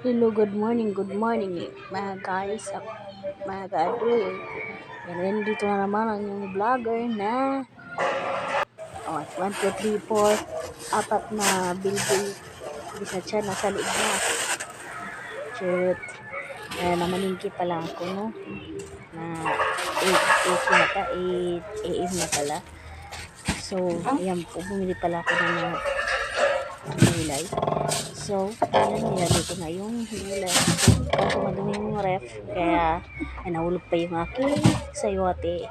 Hello, good morning mga guys, mga ka-adult. Yan, dito na naman ang yung vlogger na 1, 2, 3, 4, apat na building. Bisa siya, nasa liig na. Shoot. Namalingki pala ako, no? Na 8 yata, 8 AM na pala. So, ayan po, bumili pala ako ng mga gulay. So, ayan, nilagay ko na yung gulay. So, kaso madumi yung ref, kaya nahulog pa yung aking sayote.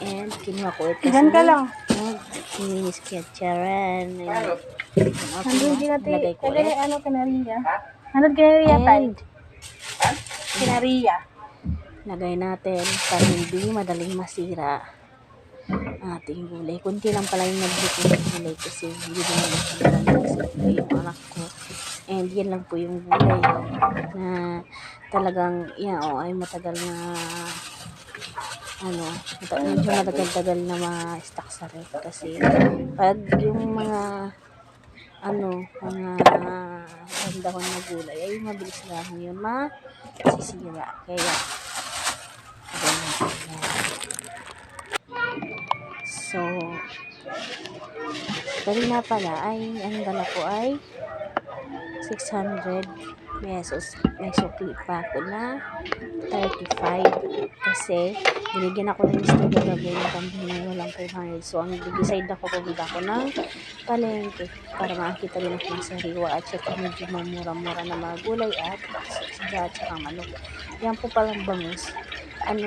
And kinuha ko ito Ilan ka lang? Nilinis kaya charan. Nandun din natin. Nilagay ko Kaya ulit. ano, kanariya? Nandun kanariya tayo? And, Kanariya. lagay natin para hindi madaling masira ating gulay. Kunti lang pala yung nagbuto ng gulay kasi hindi naman masira yung anak ko. And yan lang po yung gulay na talagang yan ay matagal na medyo matagal-tagal na ma-stock sa ref kasi pag yung mga mga bandahon na gulay ay mabilis lang yun masisira. Kaya so kanina pala ay ang dala ko ay 600 pesos. May sukli pa ako na 35 kasi binigyan ako ng Mr. Gagawin ng pambili na walang 500. So ang decide ako pumunta ako ng palengke para makakita rin ako ng sariwa at saka medyo mamura-mura na mga gulay at sisya at saka manok. Yan po palang bangus.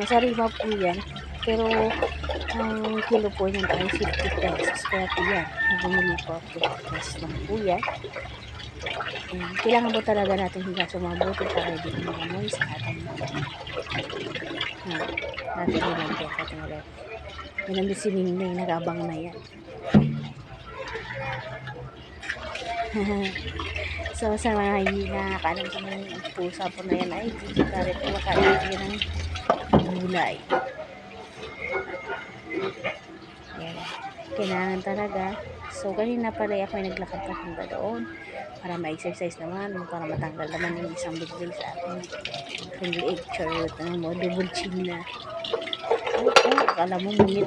Sariwa po yan. Pero ang kilo po niyan ay 50 pesos. Kaya po yan. Bumili po ako 50 pesos lang po yan. Kailangan po talaga natin higasan mabuti para hindi umamoy sa ating natin nilang po sa ating ref. Yan ang si Ningning, nag-abang na yan. So sa mga hindi nakakaalam sa mga pusa po na yan ay kare po makaibigyan ng gulay. Yan. Kailangan talaga. So kanina pala ako ay naglakad papunta doon para ma-exercise naman, para matanggal naman yung isang bigbil sa ating leg charot mo, double chin na. Akala mo munit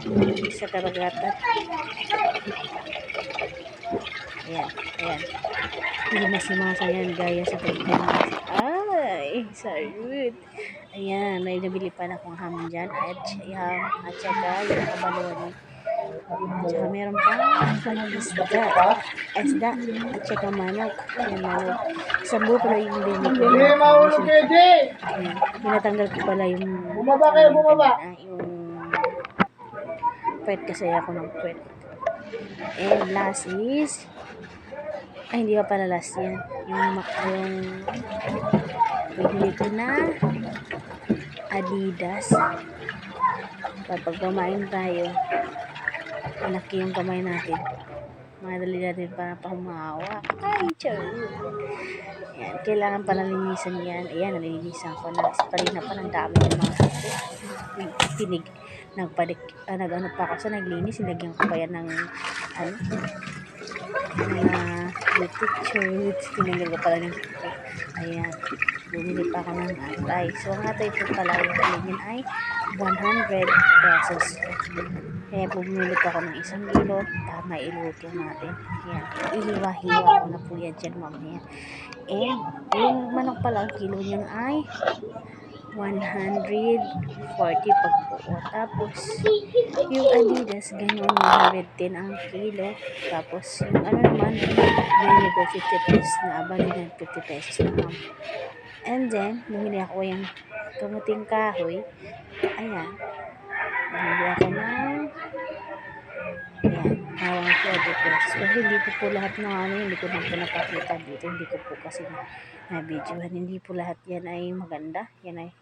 sa karagatan. Ayan. Hindi masimasa yan gaya sa Pilipinas. Ay, sarut. Ayan, may nabili pa na akong ham dyan at saka yung kabaluan. At saka meron pa isda at saka manok. Yan, manok. Sambo pala yung binigay ko. Pinatanggal ko pala yung yung pet kasi ako ng pet. And last is hindi pa pala last yan. Yung bibili ko na Adidas. Kapag kumain tayo, malaki yung kamay natin. Madali natin para humawa. Ay, charot. Yan, kailangan pala linisan yan. Ayan, nalinisan ko na. Sa kanina pa ng dami ng mga pinig. Nag-ano pa ako sa naglinis. Sinagyan ko pa yan ng charot. Tinanggal ko pala ng ayan. Bumili pa ako ng atay. So, ang atay po pala yung kaligin ay 100 pesos. Kaya bumili pa ako ng 1 kilo para mailuto natin. Yan. Ihiwa-hiwa ko na po yan dyan mamaya. And yung manok pala, ang kilo niyan ay 140 pagbuo. Tapos, yung Adidas, ganyan 110 ang kilo. Tapos, yung naman, bumili ko 50 pesos na abali ng 50 pesos na ham. And then, bumili ako yung kamuting kahoy. Ayan. Bumili ako ng hawang 40 pesos. Kasi hindi ko po lahat ng hindi ko na po napakita dito. Hindi ko po kasi na videohan. Hindi po lahat yan ay maganda. Yan ay